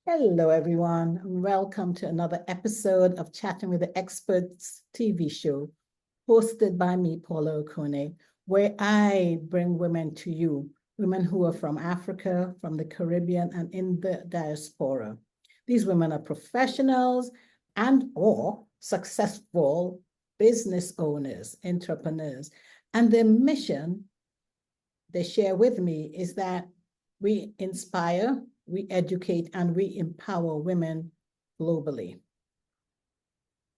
Hello, everyone. Welcome to another episode of Chatting with the Experts TV show, hosted by me, Paula Okone, where I bring women to you, women who are from Africa, from the Caribbean, and in the diaspora. These women are professionals and or successful business owners, entrepreneurs, and their mission they share with me is that we inspire, we educate, and we empower women globally.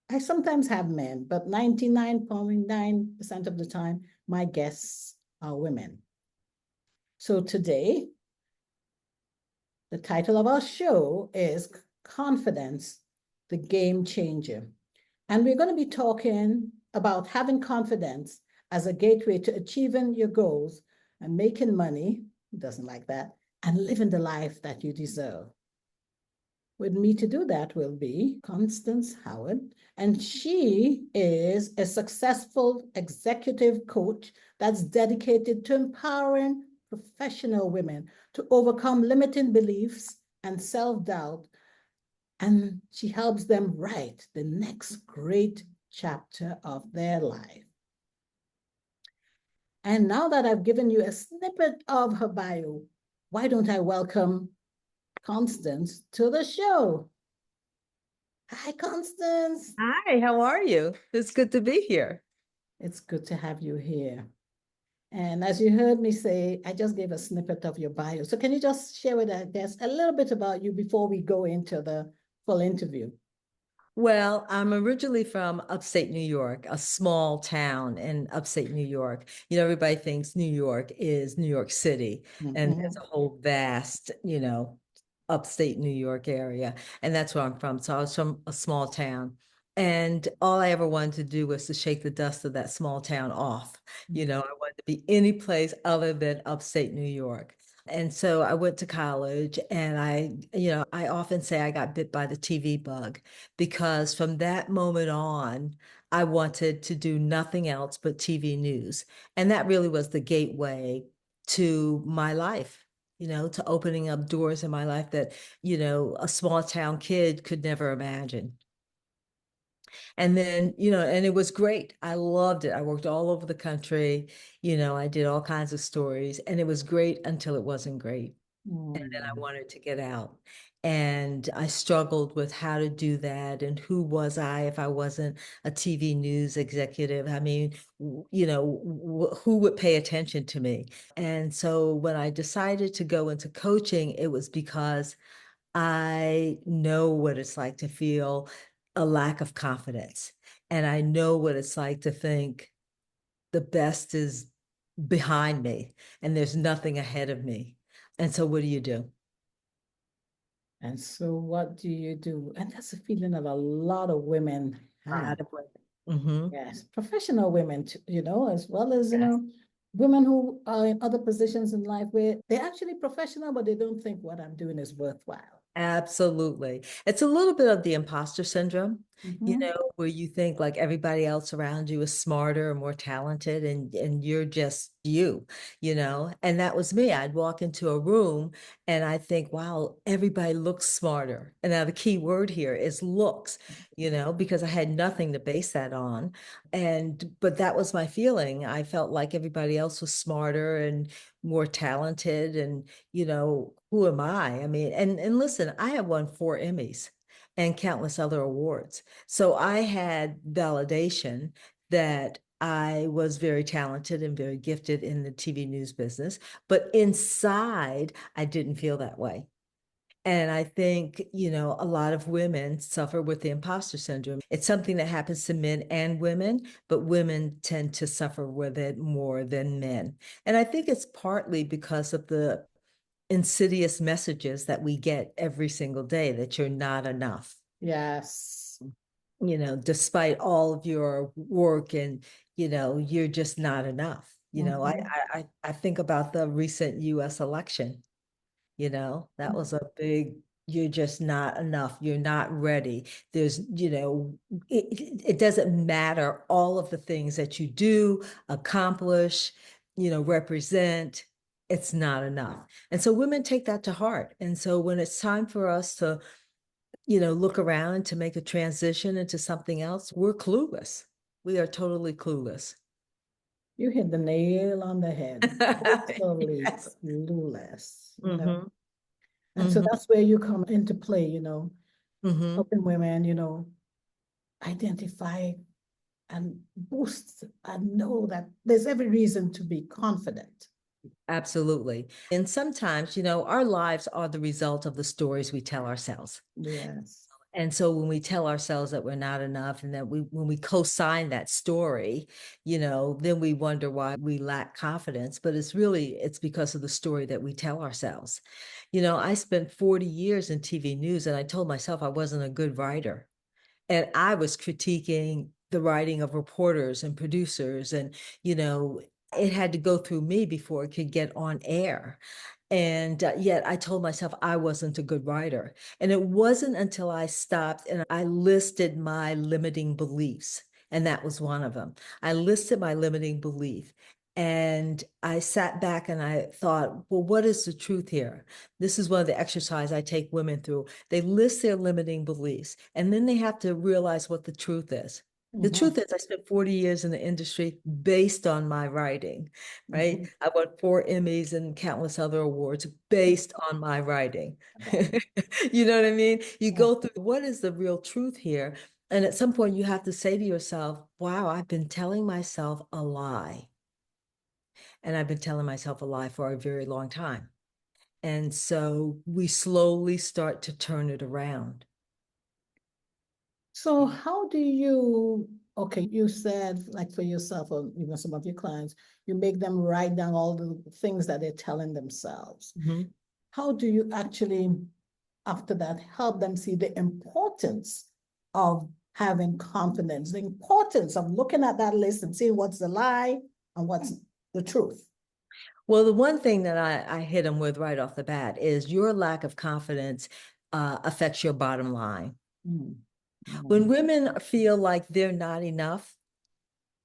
I sometimes have men, but 99.9% of the time, my guests are women. So today, the title of our show is Confidence, the Game Changer. And we're going to be talking about having confidence as a gateway to achieving your goals and making money, who doesn't like that, and living the life that you deserve. With me to do that will be Constance Howard, and she is a successful executive coach that's dedicated to empowering professional women to overcome limiting beliefs and self-doubt, and she helps them write the next great chapter of their life. And now that I've given you a snippet of her bio, why don't I welcome Constance to the show? Hi, Constance. Hi, how are you? It's good to be here. It's good to have you here. And as you heard me say, I just gave a snippet of your bio. So can you just share with our guests a little bit about you before we go into the full interview? Well, I'm originally from upstate New York, a small town in upstate New York. Everybody thinks New York is New York City, and there's Mhm. a whole vast, upstate New York area. And that's where I'm from. So I was from a small town. And all I ever wanted to do was to shake the dust of that small town off. I wanted to be any place other than upstate New York. And so I went to college and I often say I got bit by the TV bug because from that moment on, I wanted to do nothing else but TV news. And that really was the gateway to my life, to opening up doors in my life that, a small town kid could never imagine. And then, and it was great. I loved it. I worked all over the country. I did all kinds of stories, and it was great until it wasn't great. And then I Mm. wanted to get out. And I struggled with how to do that and who was I if I wasn't a TV news executive. I mean, who would pay attention to me? And so when I decided to go into coaching, it was because I know what it's like to feel a lack of confidence. And I know what it's like to think the best is behind me and there's nothing ahead of me. And so what do you do? And so what do you do? And that's a feeling that a lot of women have. Out of women. Mm-hmm. Yes, professional women, as well as, Yes. women who are in other positions in life where they're actually professional, but they don't think what I'm doing is worthwhile. Absolutely. It's a little bit of the imposter syndrome, Mhm. where you think like everybody else around you is smarter or more talented and you're just you. And that was me. I'd walk into a room and I think, wow, everybody looks smarter. And now the key word here is looks, because I had nothing to base that on. But that was my feeling. I felt like everybody else was smarter and more talented and who am I? I mean, and listen, I have won 4 Emmys and countless other awards. So I had validation that I was very talented and very gifted in the TV news business, but inside, I didn't feel that way. And I think, a lot of women suffer with the imposter syndrome. It's something that happens to men and women, but women tend to suffer with it more than men. And I think it's partly because of the insidious messages that we get every single day that you're not enough, Yes. despite all of your work and, you're just not enough. Mhm. I think about the recent US election, that was a big, you're just not enough. You're not ready. There's, it doesn't matter all of the things that you do, accomplish, represent. it's not enough. And so women take that to heart. And so when it's time for us to, look around to make a transition into something else, we're clueless. We are totally clueless. You hit the nail on the head. Totally Yes. clueless, Hmm. And so Hmm. that's where you come into play, Hmm. helping women, identify and boost and know that there's every reason to be confident. Absolutely. And sometimes, our lives are the result of the stories we tell ourselves. Yes. And so when we tell ourselves that we're not enough and that when we co-sign that story, then we wonder why we lack confidence. But it's because of the story that we tell ourselves. I spent 40 years in TV news and I told myself I wasn't a good writer. And I was critiquing the writing of reporters and producers. And, it had to go through me before it could get on air. And yet I told myself I wasn't a good writer. And it wasn't until I stopped and I listed my limiting beliefs. And that was one of them. I listed my limiting belief. And I sat back and I thought, well, what is the truth here? This is one of the exercises I take women through. They list their limiting beliefs and then they have to realize what the truth is. The Mm-hmm. truth is, I spent 40 years in the industry based on my writing, right? Mm-hmm. I won 4 Emmys and countless other awards based on my writing. You know what I mean? You Yeah. go through what is the real truth here? And at some point, you have to say to yourself, wow, I've been telling myself a lie. And I've been telling myself a lie for a very long time. And so we slowly start to turn it around. So how do you, okay, you said like for yourself or even some of your clients, you make them write down all the things that they're telling themselves. Mhm. How do you actually, after that, help them see the importance of having confidence, the importance of looking at that list and seeing what's the lie and what's the truth? Well, the one thing that I hit them with right off the bat is your lack of confidence affects your bottom line. Mm. When Mm. women feel like they're not enough,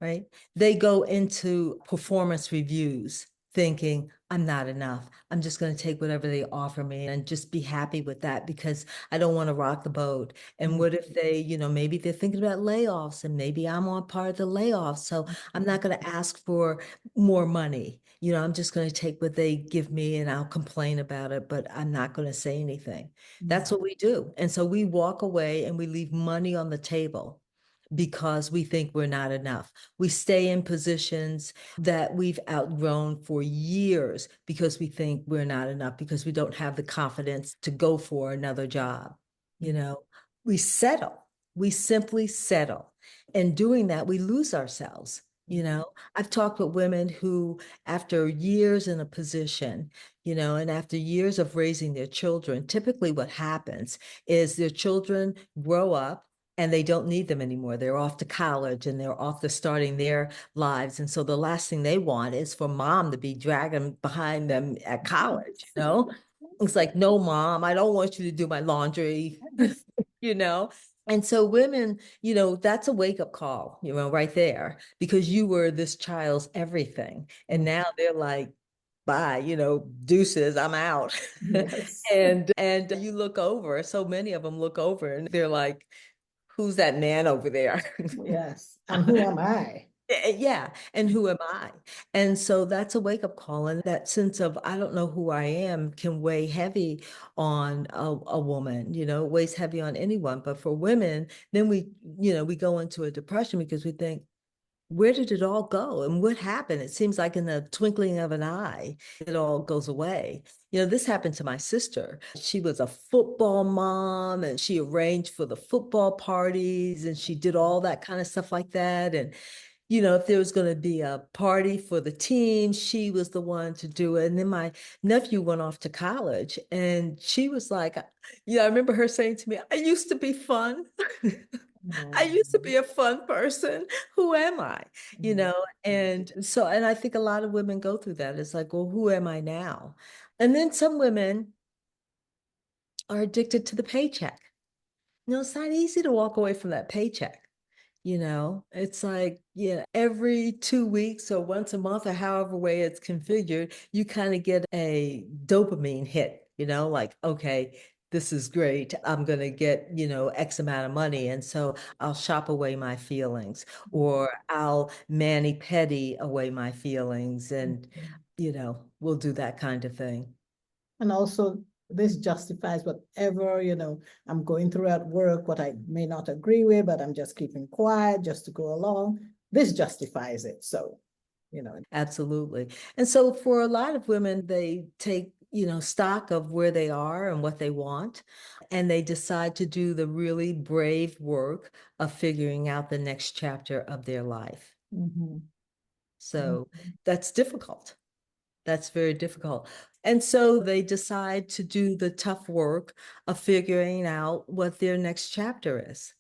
right? They go into performance reviews thinking, I'm not enough. I'm just going to take whatever they offer me and just be happy with that because I don't want to rock the boat. And Mm. what if they, maybe they're thinking about layoffs and maybe I'm on part of the layoffs. So I'm not going to ask for more money. I'm just going to take what they give me and I'll complain about it, but I'm not going to say anything. Mm. That's what we do. And so we walk away and we leave money on the table because we think we're not enough. We stay in positions that we've outgrown for years because we think we're not enough, because we don't have the confidence to go for another job. You know, we settle, we simply settle. And doing that, we lose ourselves. I've talked with women who, after years in a position, and after years of raising their children, typically what happens is their children grow up and they don't need them anymore. They're off to college and they're off to starting their lives. And so the last thing they want is for mom to be dragging behind them at college. It's like, no, mom, I don't want you to do my laundry, you know? And so women, that's a wake-up call, right there, because you were this child's everything. And Mm. now they're like, bye, deuces, I'm out. Yes. And you look over, so many of them look over and they're like, who's that man over there? Yes. And who am I? Yeah. And who am I? And so that's a wake up call. And that sense of, I don't know who I am can weigh heavy on a woman, it weighs heavy on anyone. But for women, then we go into a depression because we think, where did it all go? And what happened? It seems like in the twinkling of an eye, it all goes away. This happened to my sister. She was a football mom and she arranged for the football parties and she did all that kind of stuff like that. And if there was going to be a party for the team, she was the one to do it. And then my nephew went off to college and she was like, I remember her saying to me, I used to be fun. I Mm. used to be a fun person. Who am I? Mm. And I think a lot of women go through that. It's like, well, who am I now? And then some women are addicted to the paycheck. It's not easy to walk away from that paycheck. It's like, yeah, every 2 weeks or once a month or however way it's configured, you kind of get a dopamine hit, like, okay, this is great. I'm going to get, X amount of money. And so I'll shop away my feelings, or I'll mani-pedi away my feelings. And, we'll do that kind of thing. And also, this justifies whatever, I'm going through at work, what I may not agree with, but I'm just keeping quiet just to go along. This justifies it. So, Absolutely. And so for a lot of women, they take, stock of where they are and what they want, and they decide to do the really brave work of figuring out the next chapter of their life. So that's difficult. That's very difficult. And so they decide to do the tough work of figuring out what their next chapter is.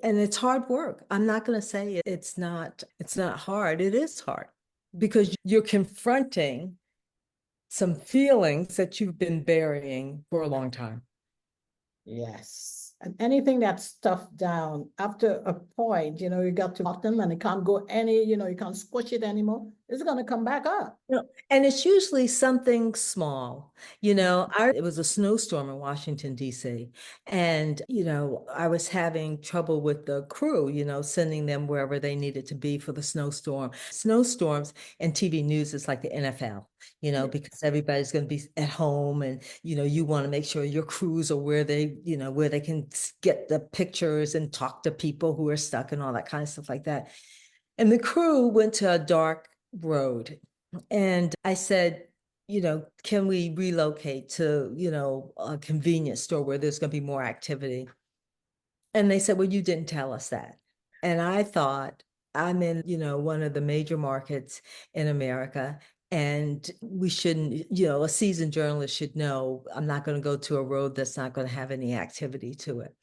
And it's hard work. I'm not going to say it's not hard. It is hard because you're confronting some feelings that you've been burying for a long time. Yes. And anything that's stuffed down after a point, you got to bottom and it can't go you can't squish it anymore. It's going to come back up. And it's usually something small. It was a snowstorm in Washington, D.C. And, I was having trouble with the crew, sending them wherever they needed to be for the snowstorm. Snowstorms and TV news is like the NFL, because everybody's going to be at home and, you want to make sure your crews are where they can get the pictures and talk to people who are stuck and all that kind of stuff like that. And the crew went to a dark road. And I said, can we relocate to, a convenience store where there's going to be more activity? And they said, well, you didn't tell us that. And I thought, I'm in, one of the major markets in America. And we shouldn't, a seasoned journalist should know I'm not going to go to a road that's not going to have any activity to it.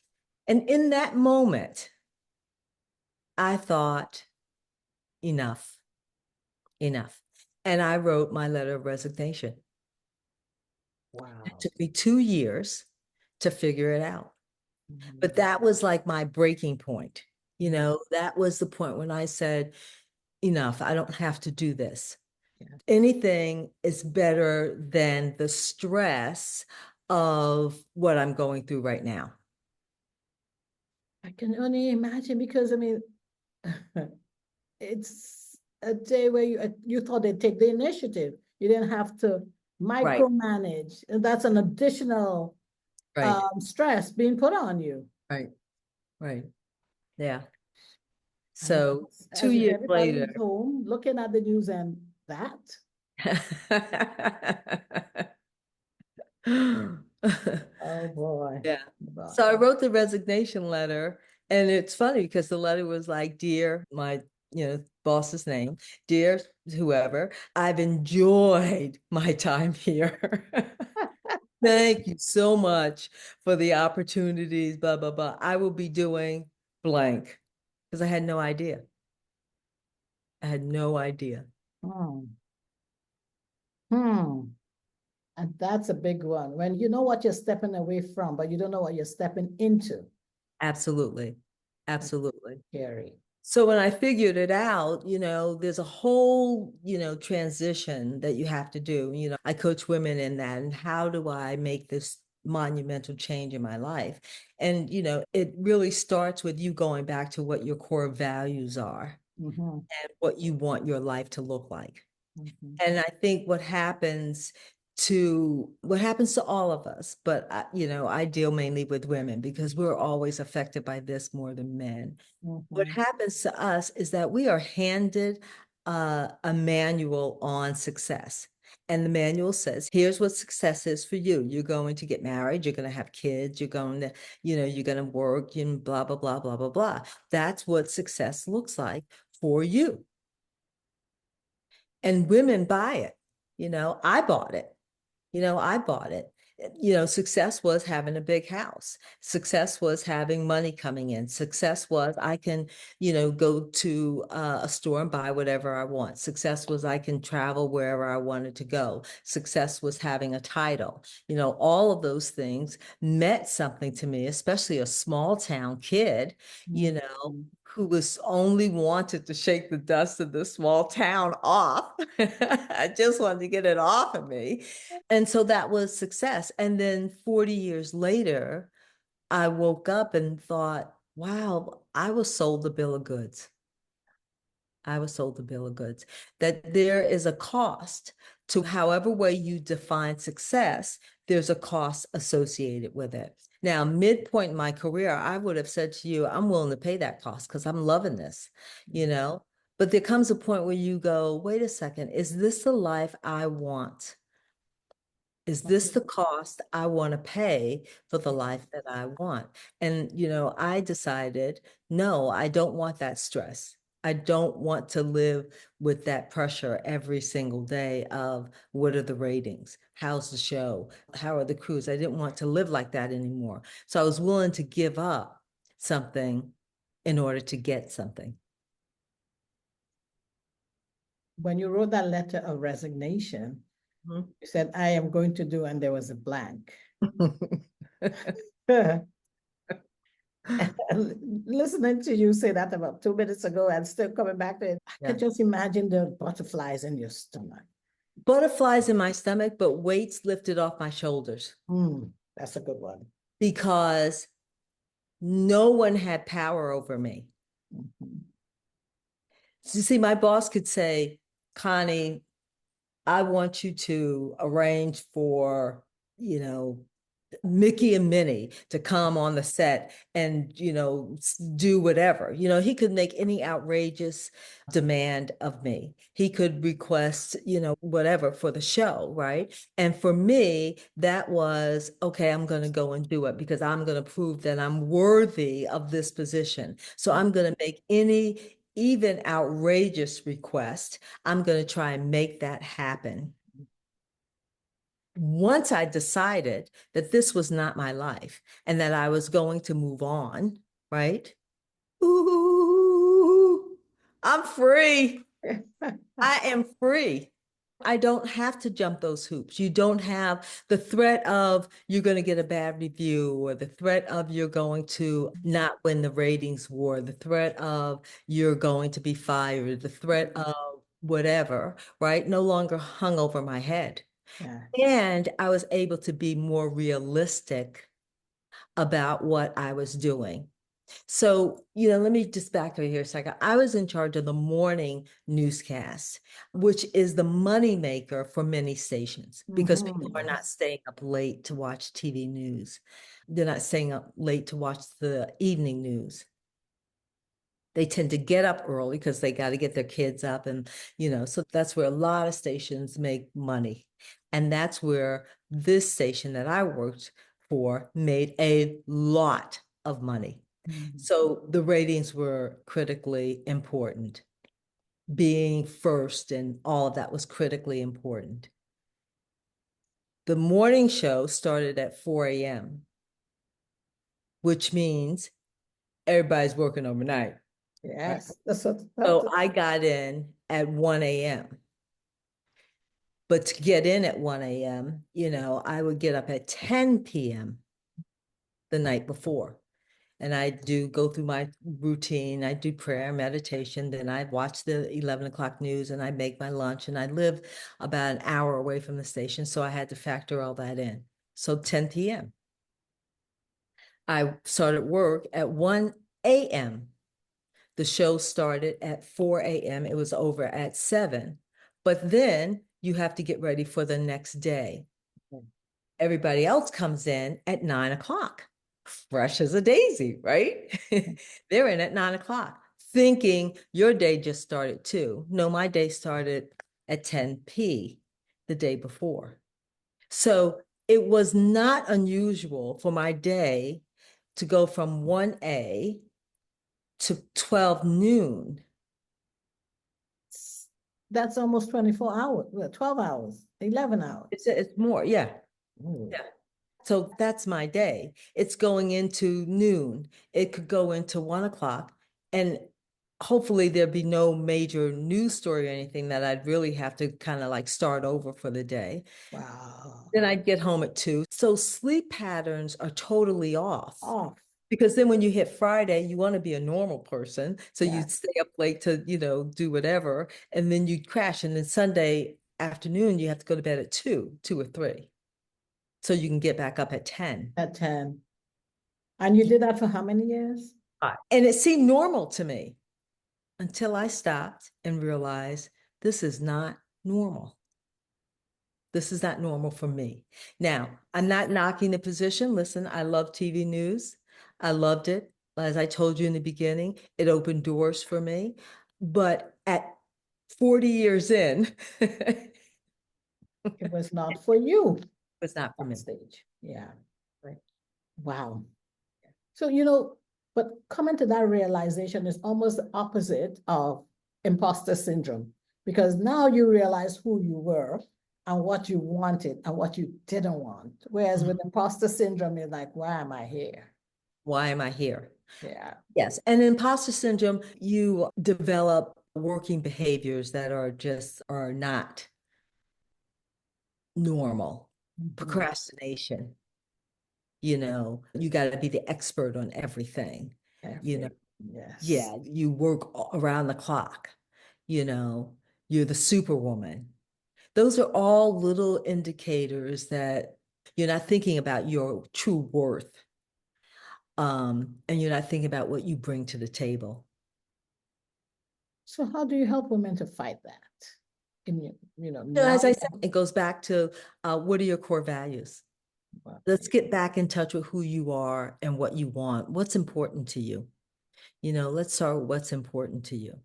And in that moment, I thought, enough. And I wrote my letter of resignation. Wow. It took me 2 years to figure it out. But that was like my breaking point. That was the point when I said, enough, I don't have to do this. Yeah. Anything is better than the stress of what I'm going through right now. I can only imagine because, it's a day where you thought they'd take the initiative. You didn't have to micromanage. And that's an additional stress being put on you. Right. Yeah. So 2 years later, home looking at the news and that. Oh boy. Yeah. So I wrote the resignation letter, and it's funny because the letter was like, dear, my boss's name, dear whoever, I've enjoyed my time here. Thank you so much for the opportunities, blah, blah, blah. I will be doing blank because I had no idea. I had no idea. And that's a big one. When you know what you're stepping away from, but you don't know what you're stepping into. Absolutely. Absolutely. Scary. So when I figured it out, there's a whole, transition that you have to do. I coach women in that. And how do I make this monumental change in my life? And, it really starts with you going back to what your core values are and what you want your life to look like. And I think what happens to all of us, but I deal mainly with women because we're always affected by this more than men. What happens to us is that we are handed a manual on success. And the manual says, here's what success is for you. You're going to get married, you're going to have kids, you're going to, you're going to work and blah, blah, blah, blah, blah, blah. That's what success looks like for you. And women buy it. I bought it. I bought it. Success was having a big house. Success was having money coming in. Success was I can, go to a store and buy whatever I want. Success was I can travel wherever I wanted to go. Success was having a title. All of those things meant something to me, especially a small town kid, who was only wanted to shake the dust of this small town off. I just wanted to get it off of me. And so that was success. And then 40 years later, I woke up and thought, wow, I was sold the bill of goods. I was sold the bill of goods, that there is a cost to however way you define success, there's a cost associated with it. Now, midpoint in my career, I would have said to you, I'm willing to pay that cost because I'm loving this, you know? But there comes a point where you go, wait a second, is this the life I want? Is this the cost I want to pay for the life that I want? And, I decided, no, I don't want that stress. I don't want to live with that pressure every single day of what are the ratings? How's the show? How are the crews? I didn't want to live like that anymore. So I was willing to give up something in order to get something. When you wrote that letter of resignation, Mhm. you said, I am going to do, and there was a blank. Listening to you say that about 2 minutes ago and still coming back to it, I could just imagine the butterflies in your stomach. Butterflies in my stomach, but weights lifted off my shoulders. That's a good one. Because no one had power over me. So you see, my boss could say, Connie, I want you to arrange for, Mickey and Minnie to come on the set and, do whatever. He could make any outrageous demand of me. He could request, whatever for the show, right? And for me, that was, okay, I'm going to go and do it because I'm going to prove that I'm worthy of this position. So I'm going to make any even outrageous request. I'm going to try and make that happen. Once I decided that this was not my life and that I was going to move on, right? Ooh, I'm free. I am free. I don't have to jump those hoops. You don't have the threat of you're going to get a bad review, or the threat of you're going to not win the ratings war, the threat of you're going to be fired, the threat of whatever, right? No longer hung over my head. Yeah. And I was able to be more realistic about what I was doing. So, let me just back over here a second. I was in charge of the morning newscast, which is the moneymaker for many stations because people are not staying up late to watch TV news. They're not staying up late to watch the evening news. They tend to get up early because they got to get their kids up. And, so that's where a lot of stations make money. And that's where this station that I worked for made a lot of money. So the ratings were critically important. Being first and all of that was critically important. The morning show started at 4 a.m., which means everybody's working overnight. Yes. So I got in at 1 a.m. But to get in at 1 a.m., I would get up at 10 p.m. the night before. And I do go through my routine. I do prayer, meditation. Then I watch the 11 o'clock news and I make my lunch. And I live about an hour away from the station. So I had to factor all that in. So 10 p.m. I started work at 1 a.m. The show started at 4 a.m. It was over at 7. But then you have to get ready for the next day. Everybody else comes in at 9 o'clock, fresh as a daisy, right? They're in at 9 o'clock, thinking your day just started too. No, my day started at 10 p the day before. So it was not unusual for my day to go from 1 a to 12 noon. That's almost 24 hours, 12 hours, 11 hours. It's more, yeah. Yeah. So that's my day. It's going into noon. It could go into 1 o'clock. And hopefully there'd be no major news story or anything that I'd really have to kind of like start over for the day. Wow. Then I'd get home at 2. So sleep patterns are totally off. Because then when you hit Friday, you want to be a normal person. So you Yeah. stay up late to, do whatever. And then you crash. And then Sunday afternoon, you have to go to bed at 2 or 3. So you can get back up at 10. At 10. And you did that for how many years? And it seemed normal to me until I stopped and realized this is not normal. This is not normal for me. Now, I'm not knocking the position. Listen, I love TV news. I loved it. As I told you in the beginning, it opened doors for me. But at 40 years in, it It was not for you was not for at that me. stage. Yeah. Right. Wow. So, but coming to that realization is almost the opposite of imposter syndrome, because now you realize who you were and what you wanted and what you didn't want. Whereas with imposter syndrome, you're like, why am I here? Why am I here? Yeah. Yes. And in imposter syndrome, you develop working behaviors that are not normal. Procrastination, you got to be the expert on everything, Yes. yeah, you work around the clock, you know, you're the superwoman. Those are all little indicators that you're not thinking about your true worth. And you're not thinking about what you bring to the table. So how do you help women to fight that? As Now. I said, it goes back to what are your core values? Let's get back in touch with who you are and what you want. What's important to you? Let's start with what's important to you.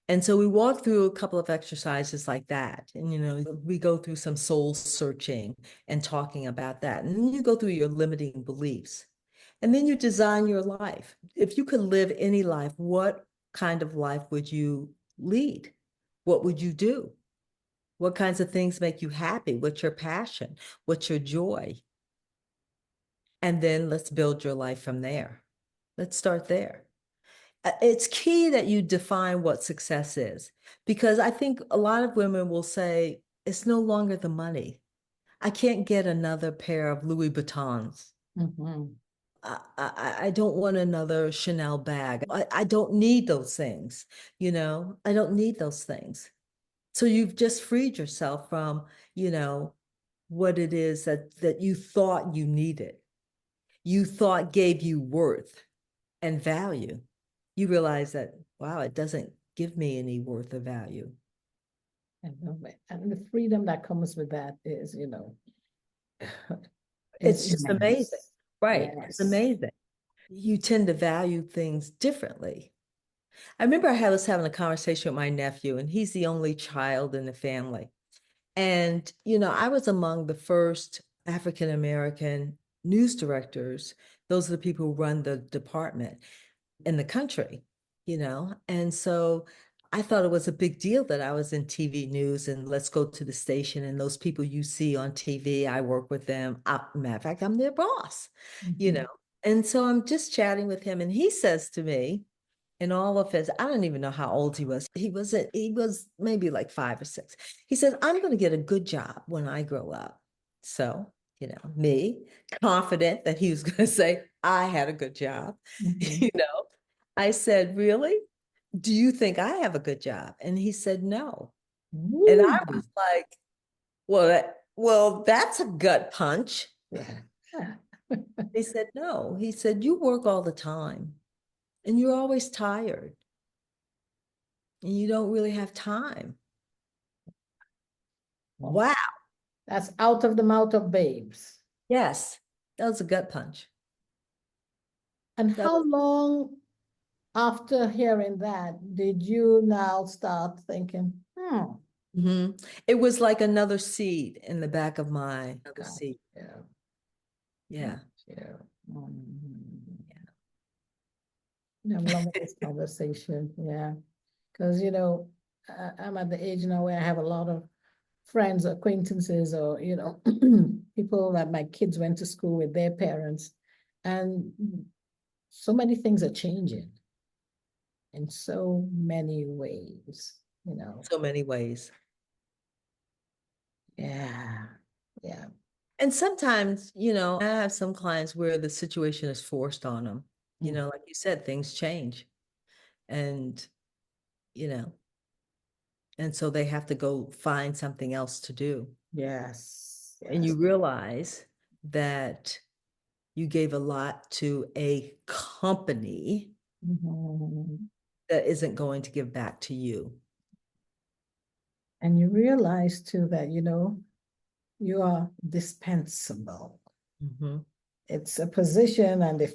And so we walk through a couple of exercises like that. And, we go through some soul searching and talking about that. And then you go through your limiting beliefs. And then you design your life. If you could live any life, what kind of life would you lead? What would you do? What kinds of things make you happy? What's your passion? What's your joy? And then let's build your life from there. Let's start there. It's key that you define what success is, because I think a lot of women will say, it's no longer the money. I can't get another pair of Louis Vuittons. I don't want another Chanel bag. I don't need those things, I don't need those things. So you've just freed yourself from, what it is that you thought you needed, you thought gave you worth and value. You realize that, wow, it doesn't give me any worth or value. I know it. And the freedom that comes with that is, It's just amazing. Right. Yes. It's amazing. You tend to value things differently. I remember I was having a conversation with my nephew, and he's the only child in the family. And, I was among the first African American news directors. Those are the people who run the department in the country, And so I thought it was a big deal that I was in TV news, and let's go to the station, and those people you see on TV, I work with them. Matter of fact, I'm their boss, And so I'm just chatting with him, and he says to me, in all of his, I don't even know how old he was. He was maybe like 5 or 6. He said, I'm going to get a good job when I grow up. So, me, confident that he was going to say, I had a good job, I said, really? Do you think I have a good job? And he said, no. And I was like, well, that's a gut punch. Yeah. He said, no. He said, you work all the time and you're always tired and you don't really have time. Wow. That's out of the mouth of babes. Yes, that was a gut punch. And how long after hearing that did you now start thinking, It was like another seed in the back of my seed. Yeah. Yeah. Yeah. I'm loving this conversation. Yeah. Because, I'm at the age now where I have a lot of friends, acquaintances, or, people that my kids went to school with their parents. And so many things are changing in so many ways, So many ways. Yeah. Yeah. And sometimes, I have some clients where the situation is forced on them. You know, like you said, things change and, you know, and so they have to go find something else to do. Yes, And you yes. realize that you gave a lot to a company Mhm. that isn't going to give back to you. And you realize too that, you are dispensable. Mhm. It's a position and they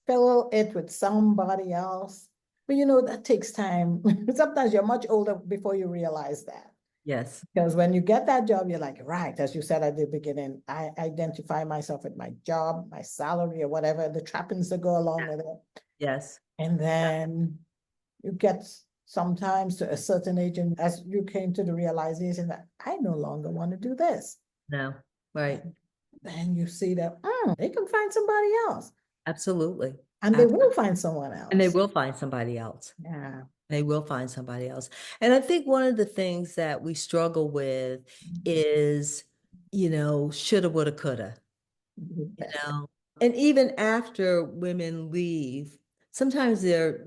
fill it with somebody else. But that takes time. Sometimes you're much older before you realize that. Yes. Because when you get that job, you're like, right, as you said at the beginning, I identify myself with my job, my salary, or whatever, the trappings that go along with it. Yes. And then you get sometimes to a certain age, and as you came to the realization that I no longer want to do this. No. Right. And then you see that they can find somebody else. Absolutely. And they will find someone And they else. will find somebody else. Yeah. They will find somebody else. And I think one of the things that we struggle with is, shoulda, woulda, coulda, Yes. and even after women leave, sometimes they're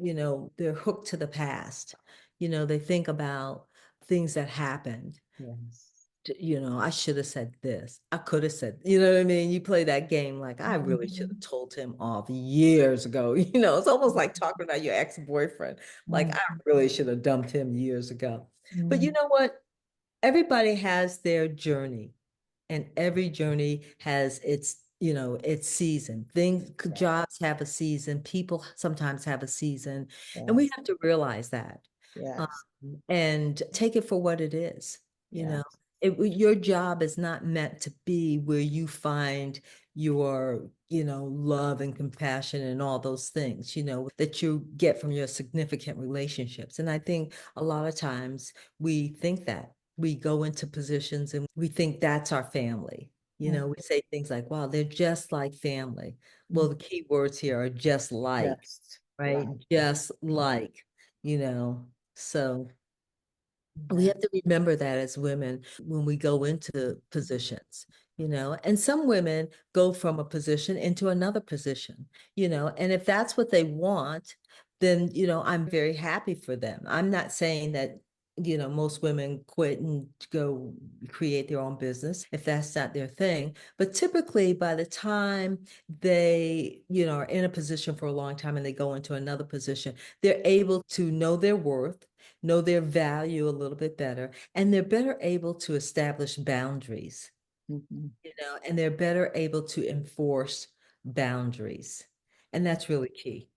hooked to the past. They think about things that happened. Yes. I should have said this. I could have said, you know what I mean? You play that game like, I really should have told him off years ago. It's almost like talking about your ex-boyfriend. Like, I really should have dumped him years ago. But you know what? Everybody has their journey, and every journey has its season. Jobs have a season, people sometimes have a season, and we Yes. have to realize that, Yes. and take it for what it is. Yes. Your job is not meant to be where you find your love and compassion and all those things that you get from your significant relationships. And I think a lot of times we think that we go into positions and we think that's our family. We say things like, wow, they're just like family. Well, the key words here are just like, Just right? like. Just like, so we Yeah. have to remember that as women when we go into positions, and some women go from a position into another position, and if that's what they want, then, I'm very happy for them. I'm not saying that, most women quit and go create their own business if that's not their thing. But typically, by the time they, are in a position for a long time and they go into another position, they're able to know their worth, know their value a little bit better, and they're better able to establish boundaries, and they're better able to enforce boundaries. And that's really key.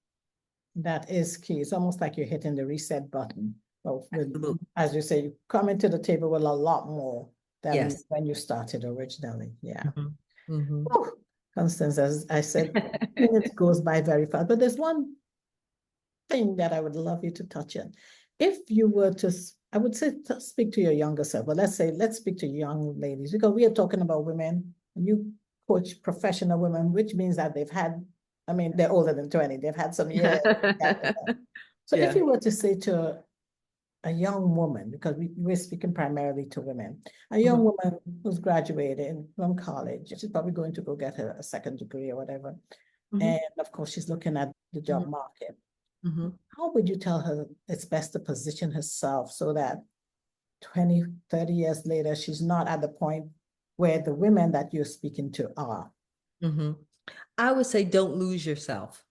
That is key. It's almost like you're hitting the reset button. Well, Absolutely. as you say, you come into the table with a lot more than Yes. when you started originally. Yeah. Mhm. Mhm. Oh, Constance, as I said, minutes goes by very fast. But there's one thing that I would love you to touch on. If you were to, I would say, to speak to your younger self, but let's speak to young ladies, because we are talking about women. You coach professional women, which means that they're older than 20. They've had some years. So if Yeah. you were to say to a young woman, because we're speaking primarily to women, a young Mhm. woman who's graduated from college, she's probably going to go get a second degree or whatever. Mhm. And of course, she's looking at the job Mhm. market. Mhm. How would you tell her it's best to position herself so that 20, 30 years later, she's not at the point where the women that you're speaking to are? Mhm. I would say don't lose yourself.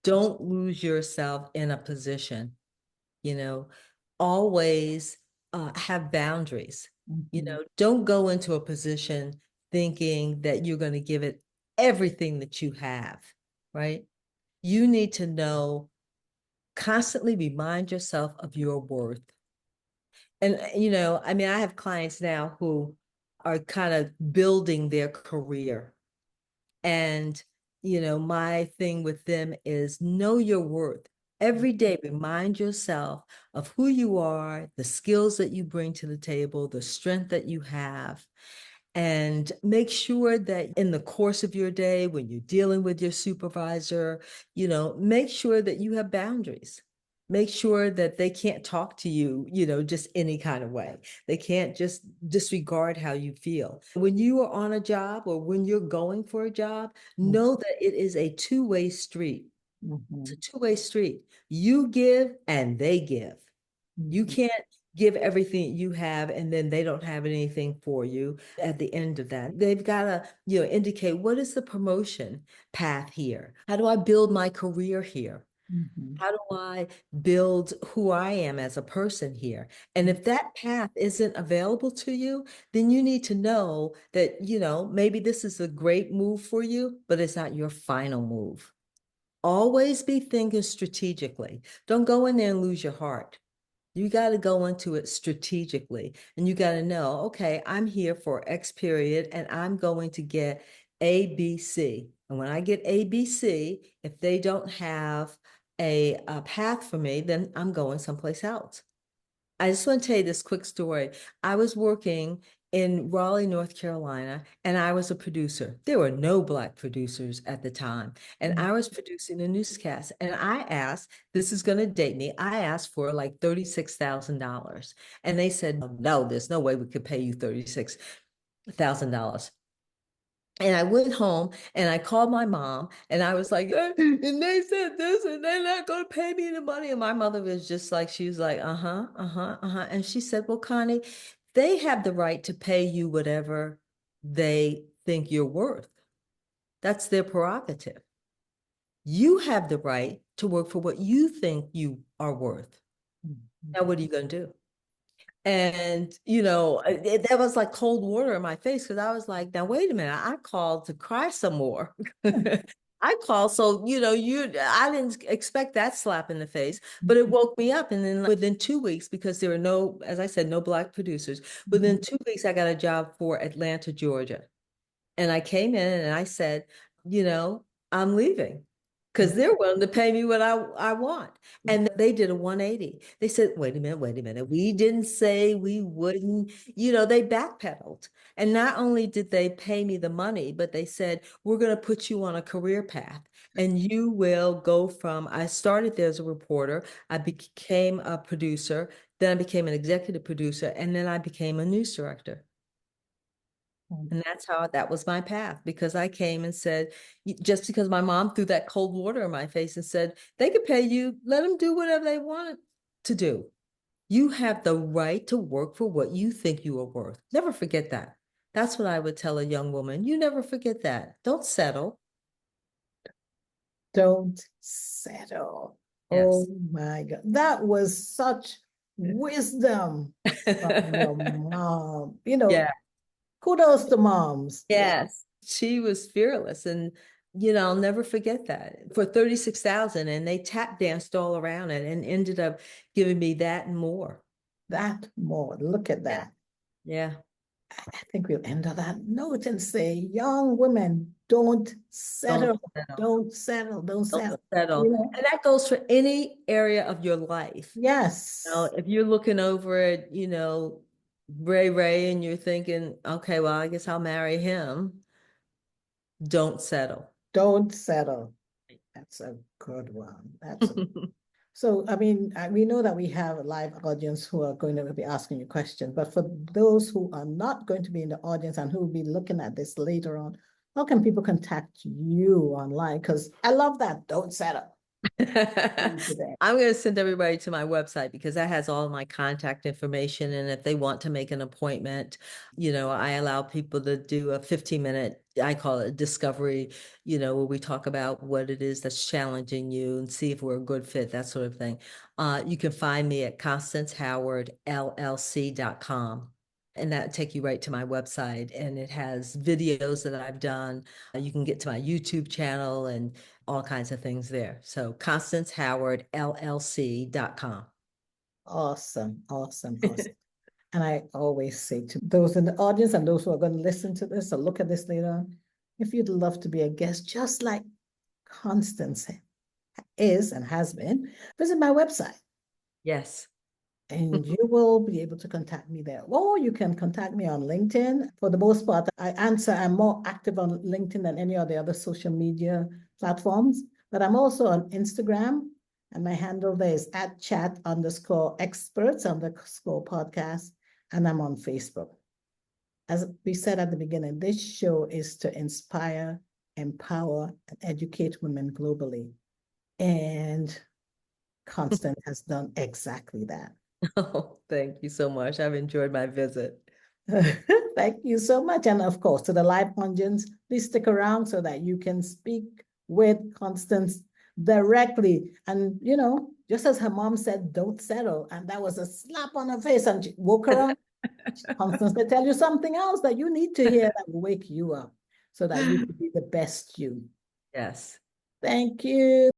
Don't lose yourself in a position, you know, always have boundaries. Don't go into a position thinking that you're going to give it everything that you have, right? You need to know, constantly remind yourself of your worth. And, I have clients now who are kind of building their career. And, my thing with them is know your worth. Every day, remind yourself of who you are, the skills that you bring to the table, the strength that you have, and make sure that in the course of your day, when you're dealing with your supervisor, make sure that you have boundaries. Make sure that they can't talk to you, just any kind of way. They can't just disregard how you feel. When you are on a job or when you're going for a job, know that it is a two-way street. It's a Mhm. two-way street. You give and they give. You Mhm. can't give everything you have and then they don't have anything for you at the end of that. They've got to, indicate what is the promotion path here? How do I build my career here? Mhm. How do I build who I am as a person here? And if that path isn't available to you, then you need to know that, maybe this is a great move for you, but it's not your final move. Always be thinking strategically. Don't go in there and lose your heart. You got to go into it strategically and you got to know, okay, I'm here for X period and I'm going to get A, B, C. And when I get A, B, C, if they don't have a path for me, then I'm going someplace else. I just want to tell you this quick story. I was working in Raleigh, North Carolina, and I was a producer. There were no Black producers at the time. And I was producing a newscast. And I asked, this is going to date me, I asked for like $36,000. And they said, no, there's no way we could pay you $36,000. And I went home and I called my mom and I was like, and they said this and they're not going to pay me the money. And my mother was just like, she was like, uh-huh, uh-huh, uh-huh. And she said, well, Connie, they have the right to pay you whatever they think you're worth. That's their prerogative. You have the right to work for what you think you are worth. Mhm. Now, what are you going to do? And, that was like cold water in my face because I was like, now, wait a minute, I called to cry some more. I called. So, I didn't expect that slap in the face, but it woke me up. And then within 2 weeks, because there were no, as I said, no Black producers, within 2 weeks, I got a job for Atlanta, Georgia. And I came in and I said, I'm leaving because they're willing to pay me what I want. And they did a 180. They said, wait a minute, wait a minute. We didn't say we wouldn't, they backpedaled. And not only did they pay me the money, but they said, we're going to put you on a career path. And you will go from, I started there as a reporter, I became a producer, then I became an executive producer, and then I became a news director. And that's how that was my path because I came and said, just because my mom threw that cold water in my face and said, they could pay you, let them do whatever they want to do. You have the right to work for what you think you are worth. Never forget that. That's what I would tell a young woman. You never forget that. Don't settle. Don't settle. Oh Yes. my God. That was such wisdom from your mom. Yeah. Kudos to moms. Yeah. Yes. She was fearless. And, I'll never forget that for 36,000. And they tap danced all around it and ended up giving me that and more. That more. Look at Yeah. that. Yeah. I think we'll end on that note and say, young women, don't Don't settle. settle. Don't settle. Don't Don't settle. settle. And that goes for any area of your life. Yes. If you're looking over at, Ray Ray and you're thinking, okay, well, I guess I'll marry him. Don't settle. Don't settle. That's a good one. So, I mean, we know that we have a live audience who are going to be asking you questions, but for those who are not going to be in the audience and who will be looking at this later on, how can people contact you online? Because I love that. Don't settle. I'm going to send everybody to my website because that has all my contact information. And if they want to make an appointment, I allow people to do a 15-minute, I call it discovery, where we talk about what it is that's challenging you and see if we're a good fit, that sort of thing. You can find me at ConstanceHowardLLC.com. And that take you right to my website. And it has videos that I've done. You can get to my YouTube channel and all kinds of things there. So ConstanceHowardLLC.com. Awesome, awesome, awesome. And I always say to those in the audience and those who are going to listen to this or look at this later on, if you'd love to be a guest, just like Constance is and has been, visit my website. Yes. And you will be able to contact me there. Or you can contact me on LinkedIn. For the most part, I'm more active on LinkedIn than any of the other social media platforms. But I'm also on Instagram, and my handle there is @chat_experts_podcast. And I'm on Facebook. As we said at the beginning, this show is to inspire, empower, and educate women globally. And Constance has done exactly that. Oh, thank you so much. I've enjoyed my visit. Thank you so much. And of course, to the live audience, please stick around so that you can speak with Constance directly. And, you know, just as her mom said, don't settle. And that was a slap on her face. And she woke her up. Constance, they tell you something else that you need to hear that will wake you up so that you can be the best you. Yes. Thank you.